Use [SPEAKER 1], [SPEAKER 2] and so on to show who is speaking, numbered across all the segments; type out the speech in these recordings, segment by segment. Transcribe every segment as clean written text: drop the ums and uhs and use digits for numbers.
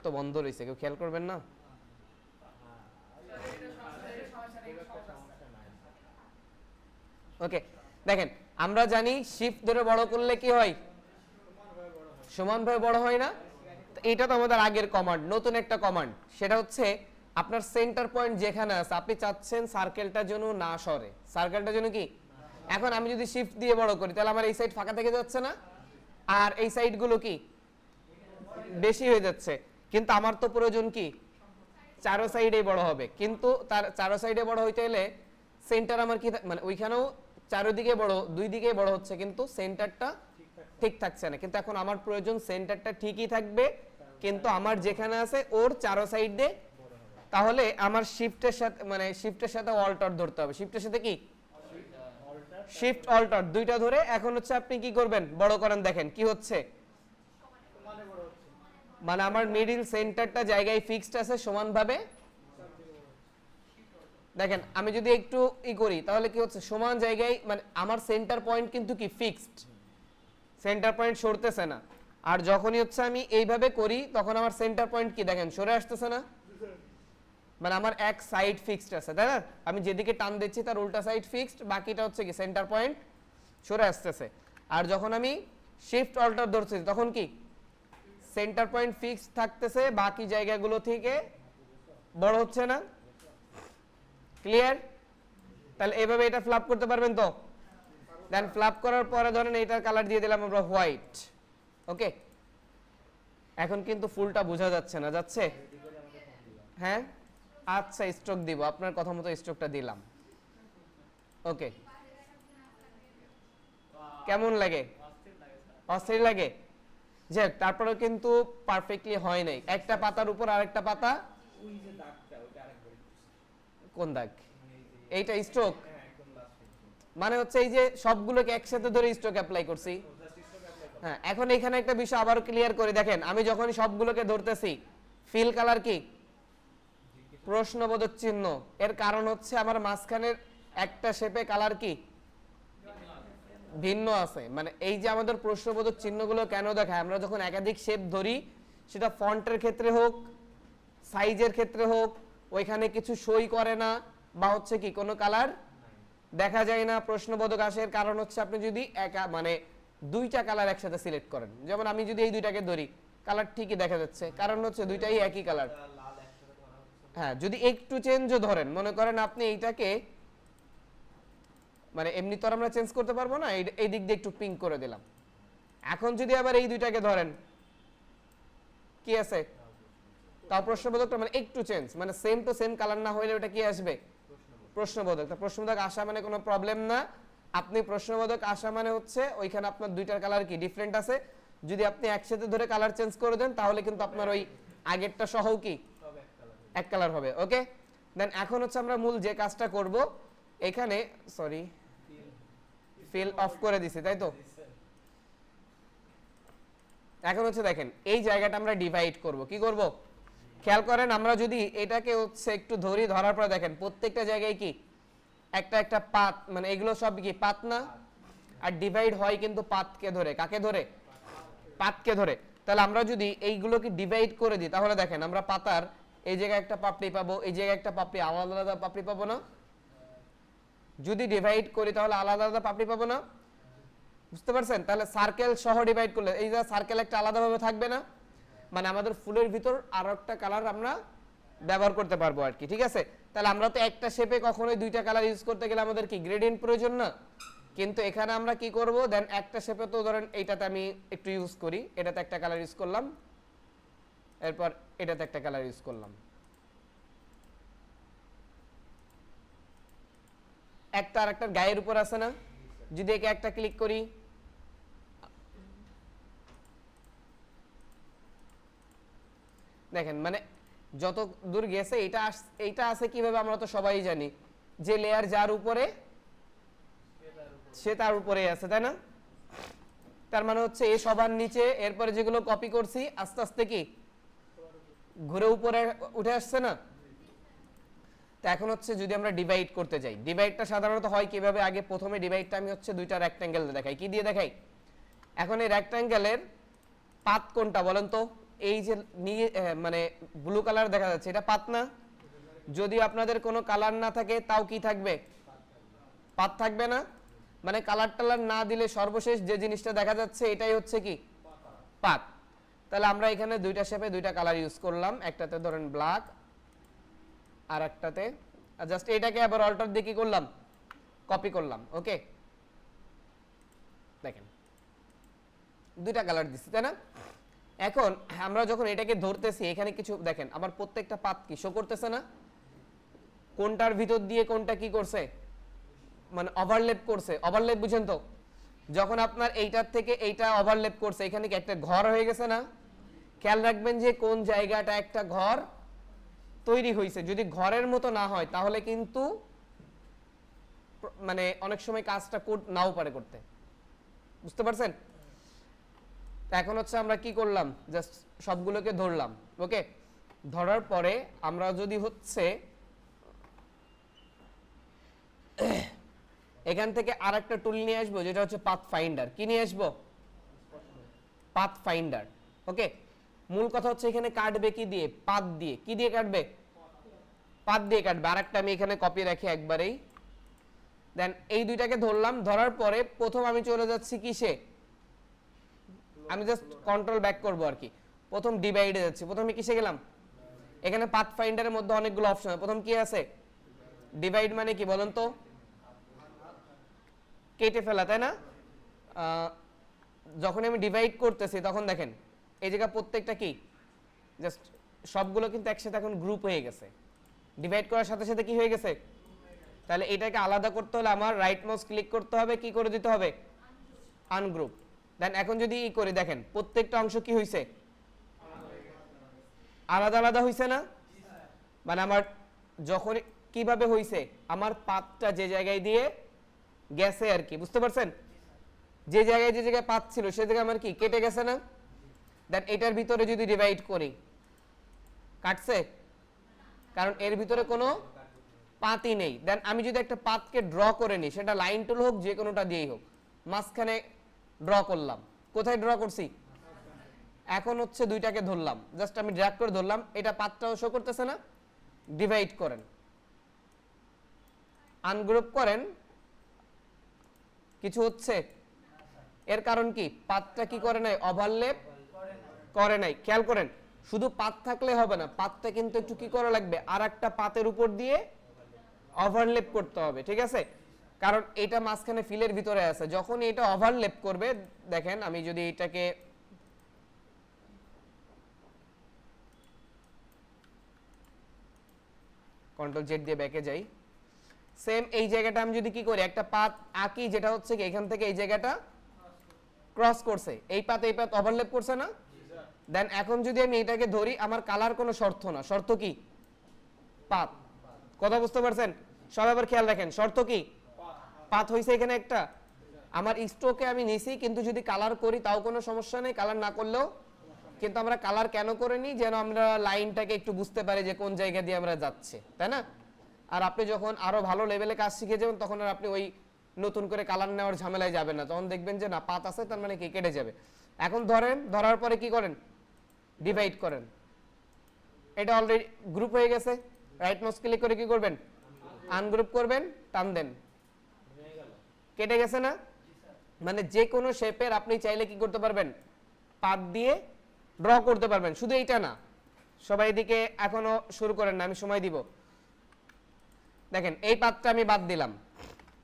[SPEAKER 1] তো বন্ধ রয়েছে, কেউ খেয়াল করবেন না? ওকে, দেখেন আমরা জানি শিফট ধরে বড় করলে কি হয়, সমানভাবে বড় হয় না? এটা তো আমাদের আগের কমান্ড, নতুন একটা কমান্ড, সেটা হচ্ছে আপনার সেন্টার পয়েন্ট যেখানে আছে আপনি চাচ্ছেন সার্কেলটা যেন না সরে, সার্কেলটা যেন কি, এখন আমি যদি শিফট দিয়ে বড় করি তাহলে আমার এই সাইড ফাঁকা থেকে যাচ্ছে না, আর এই সাইডগুলো কি বেশি হয়ে যাচ্ছে, কিন্তু আমার তো প্রয়োজন কি চারো সাইডেই বড় হবে, কিন্তু তার চারো সাইডে বড় হইতে হলে সেন্টার আমার কি মানে ওইখানেও চারোদিকে বড়, দুই দিকে বড় হচ্ছে, কিন্তু সেন্টারটা ঠিক থাকছে না। কিন্তু এখন আমার প্রয়োজন সেন্টারটা ঠিকই থাকবে, কিন্তু আমার যেখানে আছে ওর চারো সাইডে, তাহলে আমার শিফটের সাথে মানে শিফটের সাথে অল্টার ধরতে হবে। শিফটের সাথে কি শিফট অল্টার দুইটা ধরে এখন হচ্ছে আপনি কি করবেন, বড় করেন। দেখেন কি হচ্ছে, মানে আমার মিডিল সেন্টারটা জায়গায় ফিক্সড আছে সমানভাবে। দেখেন আমি যদি একটু ই করি তাহলে কি হচ্ছে, সমান জায়গায় মানে আমার সেন্টার পয়েন্ট কিন্তু কি ফিক্সড, সেন্টার পয়েন্ট সরতেছে না। আর যখনই হচ্ছে আমি এইভাবে করি তখন আমার সেন্টার পয়েন্ট কি দেখেন সরে আসতেছে না, মানে আমার এক সাইড ফিক্সড আছে, তাই না? আমি যেদিকে টান দিচ্ছি তার উল্টা সাইড ফিক্সড, বাকিটা হচ্ছে কি সেন্টার পয়েন্ট সরে আসতেছে। আর যখন আমি শিফট অল্টার ধরছি তখন কি সেন্টার পয়েন্ট ফিক্সড থাকতেছে, বাকি জায়গাগুলো থেকে বড় হচ্ছে না। ক্লিয়ার? তাহলে এইভাবে এটা ফ্ল্যাপ করতে পারবেন তো? দেন ফ্ল্যাপ করার পরে ধরেন এইটার কালার দিয়ে দিলাম আমরা হোয়াইট। ওকে, এখন কিন্তু ফুলটা বোঝা যাচ্ছে না, যাচ্ছে? হ্যাঁ, আচ্ছা স্ট্রোক দিব, আপনার কথা মতো স্ট্রোকটা দিলাম। ওকে, কেমন লাগে? অস্থির লাগে? যে তারপরেও কিন্তু পারফেক্টলি হয় নাই, একটা পাতার উপর আরেকটা পাতা। কোন দাগ? এইটা স্ট্রোক মানে হচ্ছে এই যে সবগুলোকে একসাথে ধরে স্ট্রোক অ্যাপ্লাই করছি। হ্যাঁ, এখন এখানে একটা বিষয় আবার ক্লিয়ার করে দেখেন, আমি যখন সবগুলোকে ধরতেছি ফিল কালার কি প্রশ্নবোধক চিহ্ন, এর কারণ হচ্ছে আমার মাঝখানের একটা শেপে কালার কি ভিন্ন আছে। মানে এই যে আমাদের প্রশ্নবোধক চিহ্নগুলো কেন দেখায়, আমরা যখন একাধিক শেপ ধরি সেটা ফন্টের ক্ষেত্রে হোক, সাইজের ক্ষেত্রে হোক, ওইখানে কিছু সই করে না বা হচ্ছে কি কোনো কালার দেখা যায় না, প্রশ্নবোধক আসে। এর কারণ হচ্ছে আপনি যদি একা মানে দুইটা কালার একসাথে সিলেক্ট করেন, যেমন আমি যদি এই দুইটাকে ধরি কালার ঠিকই দেখা যাচ্ছে, কারণ হচ্ছে দুইটাই একই কালার। হ্যাঁ, যদি একটু চেঞ্জও ধরেন, মনে করেন আপনি এইটাকে মানে এমনি তো আমরা চেঞ্জ করতে পারবো না, এই দিক দিয়ে একটু পিঙ্ক করে দিলাম, এখন যদি আবার এই দুইটাকে ধরেন কি আছে, তাও প্রশ্নবোধকটা মানে একটু চেঞ্জ, মানে সেম টু সেম কালার না হইলে ওটা কি আসবে প্রশ্নবোধক। তা প্রশ্নবোধক আসা মানে কোনো প্রবলেম না, আপনি প্রশ্নবোধক আসা মানে হচ্ছে ওইখানে আপনার দুইটার কালার কি ডিফারেন্ট আছে, যদি আপনি একসাথে ধরে কালার চেঞ্জ করে দেন তাহলে কিন্তু আপনার ওই আগেরটা সহ কি এক কালার হবে। ওকে, দেন এখন হচ্ছে আমরা মূল যে কাজটা করব, এখানে সরি ফিল অফ করে দিছি, তাই তো? এখন হচ্ছে দেখেন এই জায়গাটা আমরা ডিভাইড করব, কি করব খেয়াল করেন, আমরা যদি এটাকে হচ্ছে একটু ধরি, ধরার পর দেখেন প্রত্যেকটা জায়গায় কি একটা একটা পাত, মানে এগুলো সব কি পাত না, আর ডিভাইড হয় কিন্তু পাতকে ধরে, কাকে ধরে পাতকে ধরে। তাহলে আমরা যদি এইগুলোকে ডিভাইড করে দিই তাহলে দেখেন আমরা পাতার এই জায়গায় একটা পাপড়ি পাবো, এই জায়গায় একটা পাপড়ি, আলাদা আলাদা পাপড়ি পাবো না? যদি ডিভাইড করি তাহলে আলাদা আলাদা পাপড়ি পাবো না? বুঝতে পারছেন? তাহলে সার্কেল সহ ডিভাইড করলে এই যে সার্কেল একটা আলাদাভাবে থাকবে না, মানে আমাদের ফুলের ভিতর আরো একটা কালার আমরা ব্যবহার করতে পারবো আর কি। ঠিক আছে, তাহলে আমরা তো একটা শেপে কখনোই দুইটা কালার ইউজ করতে গেলে আমাদের কি গ্রেডিয়েন্ট প্রয়োজন না, কিন্তু এখানে আমরা কি করব, দেন একটা শেপে তো ধরেন এইটাতে আমি একটু ইউজ করি, এটাতে একটা কালার ইউজ করলাম, এরপর এটাতে একটা কালার ইউজ করলাম, একটা আর একটা গায়ের উপর আছে না, যদি একে একটা ক্লিক করি দেখেন মানে যত দূর গেছে এইটা আছে কিভাবে আমরা তো সবাই জানি, যে লেয়ার যার উপরে সে তার উপরেই আছে, তাই না? তার মানে হচ্ছে এই সবার নিচে, এরপরে যেগুলো কপি করছি আস্তে আস্তে কি ঘুরে উপরে উঠে আসছে না? তো এখন হচ্ছে যদি আমরা ডিভাইড করতে যাই, ডিভাইডটা সাধারণত হয় কিভাবে, আগে প্রথমে ডিভাইডটা আমি হচ্ছে দুইটা রেক্ট্যাঙ্গেল দেখাই, কি দিয়ে দেখাই? এখন এই রেক্ট্যাঙ্গেলের পাত কোনটা বলেন তো, এই যে মানে ব্লু কালার দেখা যাচ্ছে, এটা পাত না? যদি আপনাদের কোনো কালার না থাকে তাও কি থাকবে? পাত থাকবে না? মানে কালার টালার না দিলে সর্বশেষ যে জিনিসটা দেখা যাচ্ছে এটাই হচ্ছে কি পাত। তাহলে আমরা এখানে দুইটা শেপে দুইটা কালার ইউজ করলাম, একটাতে ধরেন ব্ল্যাক আর একটাতে জাস্ট এটাকে আবার অল্টার দিয়ে কি করলাম, কপি করলাম। ওকে, দেখেন দুইটা কালার দিচ্ছি, তাই না? এখন আমরা যখন এটাকে ধরতেছি এখানে কিছু দেখেন আমার প্রত্যেকটা পাত কি শো করতেছে না? কোনটার ভিতর দিয়ে কোনটা কি করছে, মানে ওভারল্যাপ করছে। ওভারল্যাপ বুঝেন তো? যখন আপনার এইটার থেকে এইটা ওভারল্যাপ করছে এখানে কি একটা ঘর হয়ে গেছে না? খেয়াল রাখবেন যে কোন জায়গাটা একটা ঘর তৈরি হয়েছে। যদি ঘরের মতো না হয় তাহলে কিন্তু মানে অনেক সময় কাজটা নাও পারে করতে, বুঝতে পারছেন? এখন হচ্ছে আমরা কি করলাম, জাস্ট সবগুলোকে ধরলাম। ওকে, ধরার পরে আমরা যদি হচ্ছে এখান থেকে আরেকটা টুল নিয়ে আসবো যেটা হচ্ছে পাথ ফাইন্ডার। কি নিয়ে আসবো? Path finder. ওকে, মূল কথা হচ্ছে এখানে কাটবে কি দিয়ে? পাথ দিয়ে। কি দিয়ে কাটবে? পাথ দিয়ে কাটবে। আরেকটা আমি এখানে কপি রাখি একবারেই। দেন এই দুইটাকে ধরলাম, ধরার পরে প্রথম আমি চলে যাচ্ছি কিসে, আমি জাস্ট কন্ট্রোল ব্যাক করব আর কি। প্রথম ডিভাইডে যাচ্ছি। প্রথমে কিসে গেলাম? এখানে পাথ ফাইন্ডারের মধ্যে অনেকগুলো অপশন। প্রথম কি আছে? ডিভাইড মানে কি বলেন তো? কেটে ফেলা, তাই না? যখন আমি ডিভাইড করতেছি তখন দেখেন এই জায়গা প্রত্যেকটা কি জাস্ট সবগুলো কিন্তু একসাথে এখন গ্রুপ হয়ে গেছে। ডিভাইড করার সাথে সাথে কি হয়ে গেছে? তাহলে এটাকে আলাদা করতে হলে আমার রাইট মাউস ক্লিক করতে হবে, কি করে দিতে হবে? আনগ্রুপ। দেন এখন যদি ই করি দেখেন প্রত্যেকটা অংশ কি হইছে? আলাদা আলাদা হইছে না? মানে আমার যখন কিভাবে হইছে, আমার পাতটা যে জায়গায় দিয়ে গেছে আর কি, বুঝতে পারছেন? যে জায়গায় পাত ছিল সে জায়গায় আমার কি কেটে গেছে না? দেন এটার ভিতরে যদি ডিভাইড করি, কাটছে? কারণ এর ভিতরে কোনো পাতই নেই। দেন আমি যদি একটা পাতকে ড্র করে নিই, সেটা লাইন টুল হোক যে কোনোটা দিয়েই হোক, মাঝখানে ড্র করলাম। কোথায় ড্র করছি? এখন হচ্ছে দুইটাকে ধরলাম, জাস্ট আমি ড্র্যাগ করে ধরলাম, এটা পাতটাও শো করতেছে না? ডিভাইড করেন, আনগ্রুপ করেন, কিছু হচ্ছে? এর কারণ কি? পাতটা কি করে নাই? ওভারল্যাপ করে নাই। খেয়াল করেন, শুধু পাত থাকলে হবে না, পাতটা কিন্তু একটু কি করা লাগবে, আর একটা পাতের উপর দিয়ে ওভারল্যাপ করতে হবে, ঠিক আছে? কারণ এটা মাঝখানে ফিলের ভিতরে আছে, যখন এটা ওভারল্যাপ করবে, দেখেন আমি যদি এটাকে কন্ট্রোল জেড দিয়ে ব্যাকে যাই, সেম এই জায়গাটা আমি যদি কি করি একটা পাত আঁকি, যেটা হচ্ছে কি এখান থেকে এই জায়গাটা ক্রস করছে, এই পাত ওভারল্যাপ করছে না? দেন এখন যদি আমি এটাকে ধরি, আমার কালার কোনো শর্ত না, শর্ত কি? পাত। কথা বুঝতে পারছেন? সবাই আবার খেয়াল রাখেন, শর্ত কি? পাত হইছে এখানে একটা। আমার স্ট্রোকে আমি নিছি, কিন্তু যদি কালার করি তাও কোনো সমস্যা নেই, কালার না করলেও। কিন্তু আমরা কালার কেন করে নিই? যেন আমরা লাইনটাকে একটু বুঝতে পারি যে কোন জায়গা দিয়ে আমরা যাচ্ছি, তাই না? আর আপনি যখন আরো ভালো লেভেলে কাজ শিখে যাবেন তখন আর আপনি ওই নতুন করে কালার নেওয়ার ঝামেলায় যাবেন না, তখন দেখবেন যে না পাত আছে তার মানে কি কেটে যাবে। এখন ধরেন, ধরার পরে কি করেন? ডিভাইড করেন। এটা অলরেডি গ্রুপ হয়ে গেছে, রাইট মাউস ক্লিক করে কি করবেন? আনগ্রুপ করবেন, টান দেন, কেটে গেছে না? মানে যে কোনো শেপের আপনি চাইলে কি করতে পারবেন? পাত দিয়ে ড্র করতে পারবেন। শুধু এইটা না, সবাই এদিকে এখনো শুরু করেন না, আমি সময় দিব। দেখেন এই পাতটা আমি বাদ দিলাম।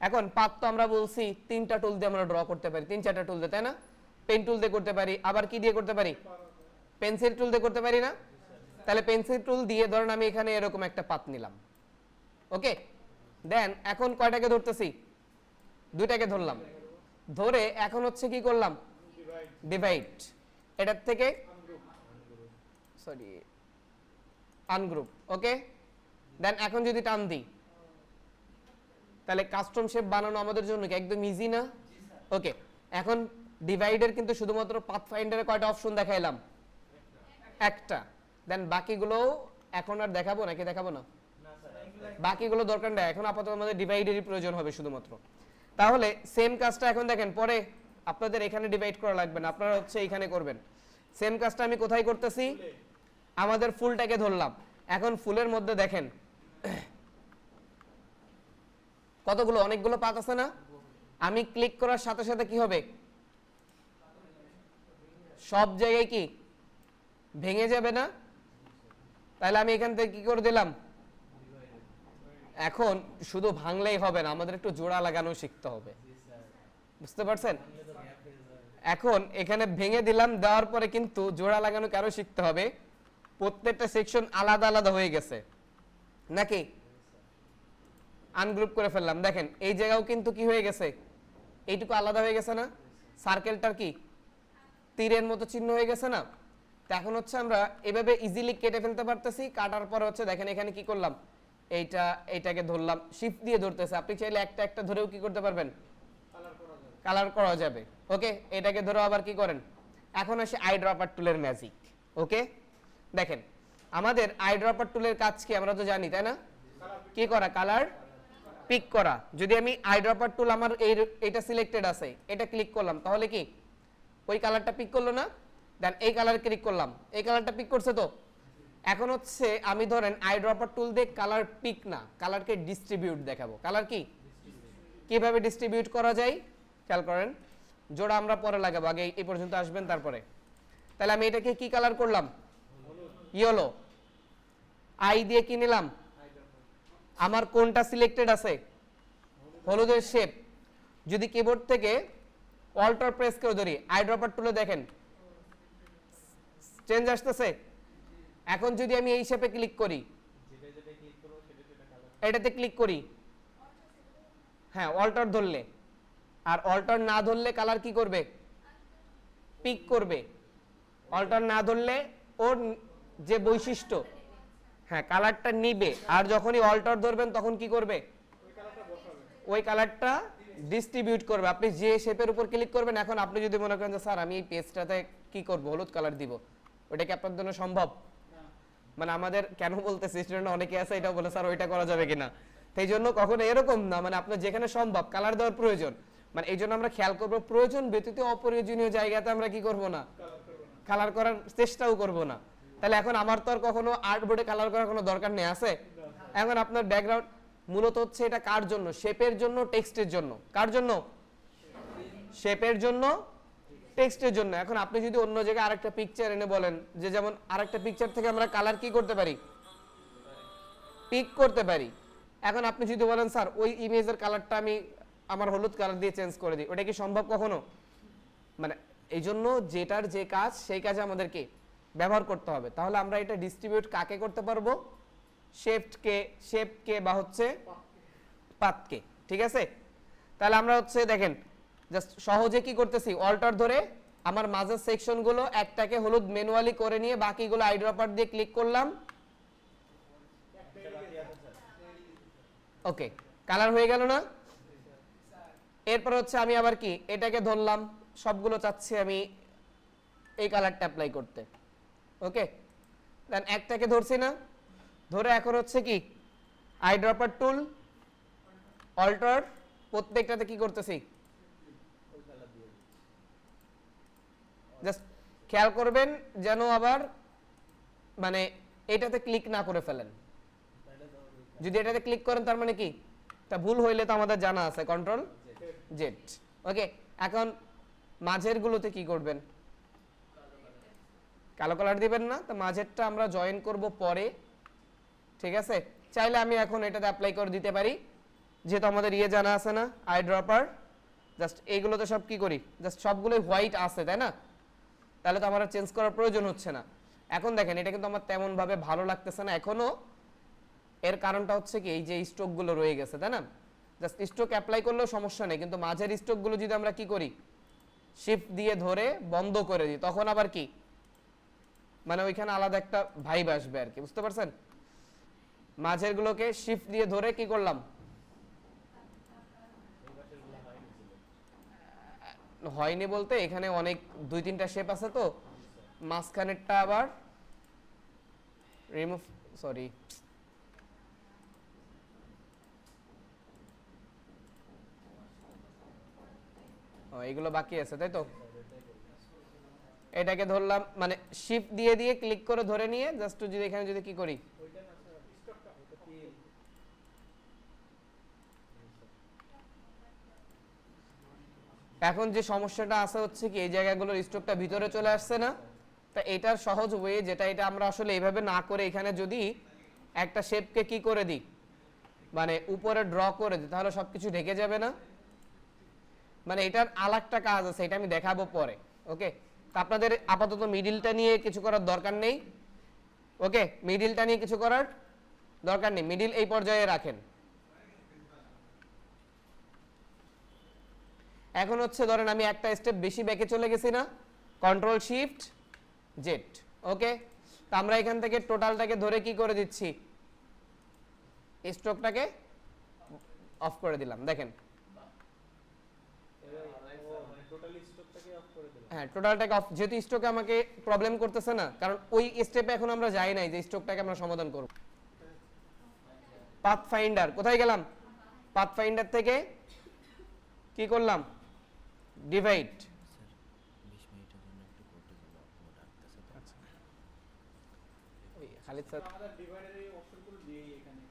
[SPEAKER 1] এখন পাত তো আমরা বলছি তিনটা টুল দিয়ে আমরা ড্র করতে পারি, তিন চারটা টুল দিয়ে, তাই না? পেন টুল দিয়ে করতে পারি, আবার কি দিয়ে করতে পারি? পেন্সিল টুল দিয়ে করতে পারি না? তাহলে পেন্সিল টুল দিয়ে ধরেন আমি এখানে এরকম একটা পাত নিলাম। ওকে, দেন এখন কয়টাকে ধরতেছি? দুইটাকে ধরলাম। ধরে এখন হচ্ছে কি করলাম? ডিভাইড। এটার থেকে সরি আনগ্রুপ। ওকে, দেন এখন যদি টান দিই, তাহলে কাস্টম শেপ বানানো আমাদের জন্য কি একদম ইজি না? ওকে, এখন ডিভাইডের কিন্তু শুধুমাত্র পাথ ফাইন্ডারে কয়টা অপশন দেখাইলাম? একটা। দেন বাকিগুলো এখন আর দেখাবো নাকি দেখাবো না? বাকিগুলো দরকার নেই, এখন আপাতত আমাদের ডিভাইডেরই প্রয়োজন হবে শুধুমাত্র। তাহলে সেম কাজটা এখন দেখেন, পরে আপনাদের এখানে ডিভাইড করা লাগবে না, আপনারা হচ্ছে এখানে করবেন। সেম কাজটা আমি কোথায় করতেছি, আমাদের ফুলটাকে ধরলাম। এখন ফুলের মধ্যে দেখেন কতগুলো, অনেকগুলো পাত আছে না? আমি ক্লিক করার সাথে সাথে কি হবে, সব জায়গায় কি ভেঙে যাবে না? তাহলে আমি এখান থেকে কি করে দিলাম, এখন শুধু ভাঙলেই হবে না, আমাদের একটু জোড়া লাগানো শিখতে হবে, বুঝতে পারছেন? এখন এখানে ভেঙে দিলাম, দেওয়ার পরে কিন্তু জোড়া লাগানো কারো শিখতে হবে। প্রত্যেকটা সেকশন আলাদা আলাদা হয়ে গেছে নাকি? আনগ্রুপ করে ফেললাম, দেখেন এই জায়গাও কিন্তু কি হয়ে গেছে, এইটুকু আলাদা হয়ে গেছে না? সার্কেলটার কি তীরের মতো চিহ্ন হয়ে গেছে না? তো এখন হচ্ছে আমরা এভাবে ইজিলি কেটে ফেলতে পারতেছি। কাটার পরে হচ্ছে দেখেন এখানে কি করলাম, এইটাকে ধরলাম, শিফট দিয়ে ধরতেছে। আপনি চাইলে একটা একটা ধরেও কি করতে পারবেন, কালার করা যাবে। ওকে, এটাকে ধরে আবার কি করেন, এখন আসে আই ড্রপার টুলের ম্যাজিক। ওকে, দেখেন আমাদের আই ড্রপার টুলের কাজ কি আমরা তো জানি, তাই না? কি করা, কালার পিক করা। যদি আমি আই ড্রপার টুল আমার এইটা সিলেক্টেড আছে, এটা ক্লিক করলাম, তাহলে কি ওই কালারটা পিক করলো না? দেন এই কালার ক্লিক করলাম, এই কালারটা পিক করছে। তো এখন হচ্ছে আমি ধরেন আই ড্রপার টুল দিয়ে কালার পিক না, কালারকে ডিস্ট্রিবিউট দেখাবো। কালার কি কিভাবে ডিস্ট্রিবিউট করা যায় খেয়াল করেন। জোড়া আমরা পরে লাগাবো, আগে এই পর্যন্ত আসবেন তারপরে। তাহলে আমি এটাকে কি কালার করলাম, ইয়েলো। আই দিয়ে কি নিলাম, আমার কোনটা সিলেক্টেড আছে, হলুদের শেপ। যদি কিবোর্ড থেকে অল্টার প্রেস করে ধরি, আই ড্রপার টুলে দেখেন চেঞ্জ আসতেছে। এখন যদি আমি এই শেপে ক্লিক করি, এটাতে ক্লিক করি, হ্যাঁ অল্টার ধরলে, আর অল্টার না ধরলে কালার কি করবে, পিক করবে। অল্টার না ধরলে ওর যে বৈশিষ্ট্য, হ্যাঁ কালারটা নিবে, আর যখনই অল্টার ধরবেন তখন কি করবে, ওই কালারটা ডিস্ট্রিবিউট করবে। আপনি যে শেপের উপর ক্লিক করবেন, এখন আপনি যদি মনে করেন যে স্যার আমি এই পেজটাতে কি করব, হলুদ কালার দিব, ওটা কি আপনার জন্য সম্ভব? মানে আমাদের কেন বলতেছি, স্টুডেন্ট অনেকে আছে এটাও বলে স্যার ওইটা করা যাবে কিনা। সেই জন্য কখনো এরকম না, মানে আপনার যেখানে সম্ভব কালার দেওয়ার প্রয়োজন, মানে এই জন্য আমরা খেয়াল করবো প্রয়োজন ব্যতীত অপ্রয়োজনীয় জায়গাতে আমরা কি করব না, কালার করার চেষ্টাও করব না। তাহলে এখন আমার তো আর কখনো আর্ট বোর্ডে কালার করার কোনো দরকার নেই, আছে? এখন আপনার ব্যাকগ্রাউন্ড মূলত হচ্ছে এটা কার জন্য, শেপের জন্য, টেক্সটের জন্য। কার জন্য, শেপের জন্য, টেক্সটের জন্য। এখন আপনি যদি অন্য জায়গায় আরেকটা পিকচার এনে বলেন, যে যেমন আরেকটা পিকচার থেকে আমরা কালার কি করতে পারি, পিক করতে পারি। এখন আপনি যদি বলেন স্যার ওই ইমেজের কালারটা আমি আমার হলুদ কালার দিয়ে চেঞ্জ করে দিই, ওটা কি সম্ভব কখনো? মানে এই জন্য যেটার যে কাজ সেই কাজে আমাদেরকে ব্যবহার করতে হবে। তাহলে আমরা এটা ডিস্ট্রিবিউট কাকে করতে পারবো, শেপকে বা হচ্ছে পাতকে। ঠিক আছে, তাহলে আমরা হচ্ছে দেখেন জাস্ট সহজে কি করতেছি, অল্টার ধরে আমার মাঝের সেকশনগুলো একটাকে হলুদ ম্যানুয়ালি করে নিয়ে বাকিগুলো আই ড্রপার দিয়ে ক্লিক করলাম। ওকে, কালার হয়ে গেল না? এরপর হচ্ছে আমি আবার কি এটাকে ধরলাম, সবগুলো চাচ্ছি আমি এই কালারটা অ্যাপ্লাই করতে। ওকে, দেন একটাকে ধরছি না, ধরে এখন হচ্ছে কি আই ড্রপার টুল, অল্টার, প্রত্যেকটাতে কি করতেছি, জাস্ট খেয়াল করবেন যেন আবার মানে এটাতে ক্লিক না করে ফেলেন। যদি এটাতে ক্লিক করেন তার মানে কি, তা ভুল হইলে তো আমাদের জানা আছে, কন্ট্রোল জেড। ওকে, এখন মাঝের গুলোতে কি করবেন, কালো কালার দিবেন না, তো মাঝেরটা আমরা জয়েন করব পরে। ঠিক আছে, চাইলে আমি এখন এটাতে অ্যাপ্লাই করে দিতে পারি, যেহেতু আমাদের ইয়ে জানা আছে না, আই ড্রপার। জাস্ট এইগুলোতে সব কি করি, জাস্ট সবগুলোই হোয়াইট আছে, তাই না? তাহলে তো আমার চেঞ্জ করার প্রয়োজন হচ্ছে না। এখন দেখেন এটা কিন্তু আমার তেমন ভাবে ভালো লাগতেছে না এখনো। এর কারণটা হচ্ছে কি, এই যে স্ট্রোকগুলো রয়ে গেছে, তাই না? জাস্ট স্ট্রোক অ্যাপ্লাই করলেও সমস্যা নেই, কিন্তু মাঝের স্ট্রোকগুলো যদি আমরা কি করি, শিফট দিয়ে ধরে বন্ধ করে দিই, তখন আবার কি মানে ওইখানে আলাদা একটা ভাইব আসবে আর কি, বুঝতে পারছেন? মাঝের গুলোকে শিফট দিয়ে ধরে কি করলাম, হয়নি বলতে এখানে অনেক 2-3টা শেপ আছে, তো মাঝখানেরটা আবার রিমুভ, সরি এইগুলো বাকি আছে, তাই তো? এটাকে ধরলাম, মানে শিফট দিয়ে দিয়ে ক্লিক করে ধরে নিয়ে জাস্ট যদি এখানে যদি কি করি, এখন যে সমস্যাটা আছে হচ্ছে কি এই জায়গাগুলোর স্ট্রোকটা ভিতরে চলে আসছে না। তা এটার সহজ ওয়ে যেটা, এটা আমরা আসলে এইভাবে না করে এখানে যদি একটা শেপকে কি করে দিই, মানে উপরে ড্র করে দিই, তাহলে সবকিছু ঢেকে যাবে না। মানে এটার আলাদা কাজ আছে, এটা আমি দেখাবো পরে। ওকে, তা আপনাদের আপাতত মিডিলটা নিয়ে কিছু করার দরকার নেই। ওকে, মিডিলটা নিয়ে কিছু করার দরকার নেই, মিডিল এই পর্যায়ে রাখেন। এখন হচ্ছে ধরেন আমি একটা স্টেপ বেশি ব্যাকে চলে গেছি না, কন্ট্রোল শিফট জেড। ওকে, তো আমরা এখান থেকে টোটালটাকে ধরে কি করে দিচ্ছি, স্ট্রোকটাকে অফ করে দিলাম। দেখেন, হ্যাঁ টোটালটাকে অফ, যেহেতু স্ট্রোকে আমাকে প্রবলেম করতেছে না, কারণ ওই স্টেপে এখন আমরা যাই নাই যে স্ট্রোকটাকে আমরা সমাধান করব। পাথ ফাইন্ডার কোথায় গেলাম, পাথ ফাইন্ডার থেকে কি করলাম, ডিভাইড। খালিদ স্যার
[SPEAKER 2] আমাদের ডিভাইডার এই অপশনগুলো দিয়েই এখানে